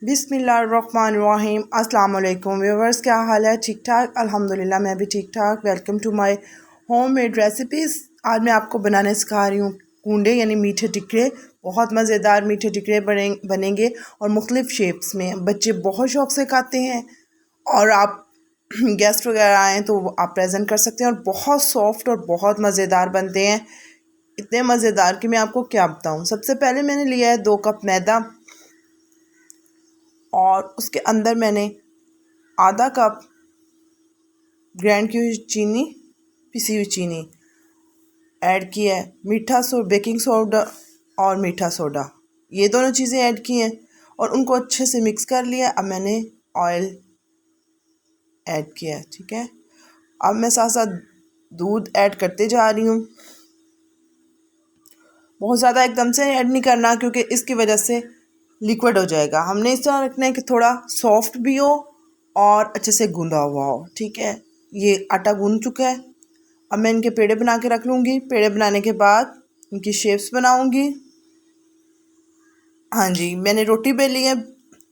बिस्मिल्लाहिर्रहमानिर्रहीम। अस्सलाम वालेकुम व्यूअर्स, क्या हाल है? ठीक ठाक, अल्हम्दुलिल्लाह मैं भी ठीक ठाक। Welcome to my homemade recipes. आज मैं आपको बनाने सिखा रही हूँ कूंडे यानी मीठे टिक्रे। बहुत मज़ेदार मीठे टिक्रे बनेंगे और मुख्तलिफ़ शेप्स में। बच्चे बहुत शौक़ से खाते हैं और आप गेस्ट वगैरह आएँ तो आप प्रेजेंट कर सकते हैं और बहुत सॉफ्ट और बहुत मज़ेदार बनते हैं। इतने मज़ेदार कि मैं आपको क्या बताऊँ। सबसे पहले मैंने लिया है 2 कप मैदा और उसके अंदर मैंने आधा कप ग्राइंड की हुई चीनी, पिसी हुई चीनी ऐड की है। बेकिंग सोडा और मीठा सोडा, ये दोनों चीज़ें ऐड की हैं और उनको अच्छे से मिक्स कर लिया। अब मैंने ऑयल ऐड किया है, ठीक है। अब मैं साथ साथ दूध ऐड करते जा रही हूँ। बहुत ज़्यादा एकदम से ऐड नहीं करना क्योंकि इसकी वजह से लिक्विड हो जाएगा। हमने इस तरह रखना है कि थोड़ा सॉफ्ट भी हो और अच्छे से गूंदा हुआ हो, ठीक है। ये आटा गूंद चुका है। अब मैं इनके पेड़े बना के रख लूँगी। पेड़े बनाने के बाद इनकी शेप्स बनाऊँगी। हाँ जी, मैंने रोटी बेल ली है।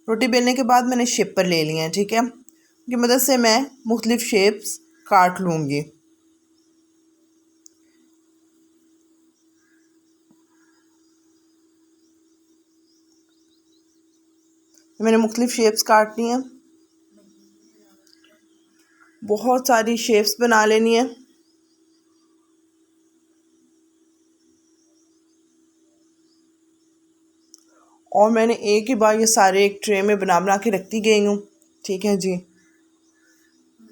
रोटी बेलने के बाद मैंने शेपर ले लिए हैं, ठीक है। उनकी मदद से मैं मुख्तलिफ शेप्स काट लूँगी। मैंने मुख्तलिफ शेप्स काटनी है, बहुत सारी शेप्स बना लेनी है। और मैंने एक ही बार ये सारे एक ट्रे में बना के रखती गई हूँ, ठीक है जी।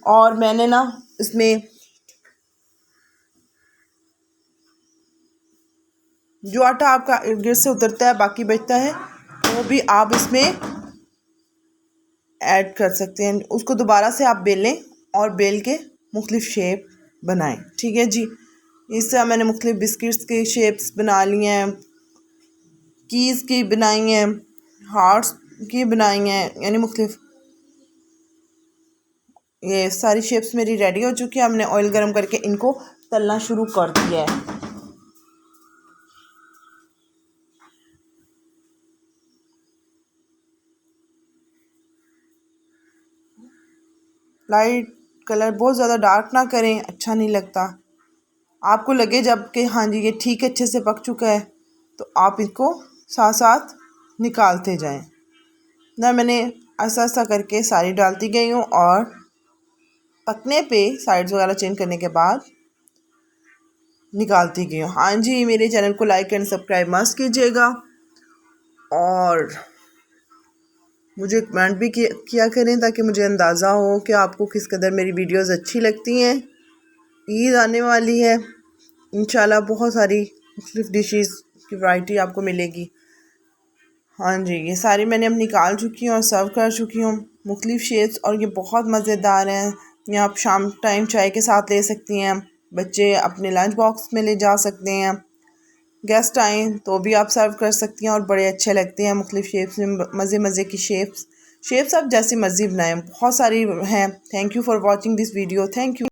और मैंने ना इसमें जो आटा आपका इर्द गिर्द से उतरता है बाकी बचता है वो भी आप इसमें ऐड कर सकते हैं। उसको दोबारा से आप बेलें और बेल के मुख्तलिफ शेप बनाएं, ठीक है जी। इस तरह मैंने मुख्तलिफ बिस्किट्स के शेप्स बना लिए हैं, कीज़ की बनाई हैं, हार्ट्स की बनाई हैं, यानी मुख्तलिफ। ये सारी शेप्स मेरी रेडी हो चुकी है। हमने ऑयल गर्म करके इनको तलना शुरू कर दिया है। लाइट कलर, बहुत ज़्यादा डार्क ना करें, अच्छा नहीं लगता। आपको लगे जब कि हाँ जी ये ठीक अच्छे से पक चुका है तो आप इसको साथ साथ निकालते जाएं ना। मैंने ऐसा ऐसा करके सारी डालती गई हूँ और पकने पे साइड्स वगैरह चेंज करने के बाद निकालती गई हूँ। हाँ जी, मेरे चैनल को लाइक एंड सब्सक्राइब मस्त कीजिएगा और मुझे कमेंट भी किया करें ताकि मुझे अंदाज़ा हो कि आपको किस कदर मेरी वीडियोस अच्छी लगती हैं। ईद आने वाली है, इंशाल्लाह बहुत सारी मुख्तलिफ डिशेस की वैरायटी आपको मिलेगी। हाँ जी, ये सारी मैंने अब निकाल चुकी हूँ और सर्व कर चुकी हूँ मुख्तलिफ शेप्स, और ये बहुत मज़ेदार हैं। ये आप शाम टाइम चाय के साथ ले सकती हैं, बच्चे अपने लंच बॉक्स में ले जा सकते हैं, गेस्ट आएँ तो भी आप सर्व कर सकती हैं और बड़े अच्छे लगते हैं। मुख्तलिफ शेप्स में मज़े की शेप्स आप जैसी मर्ज़ी बनाएं, बहुत सारी हैं। Thank you for watching this video. Thank you.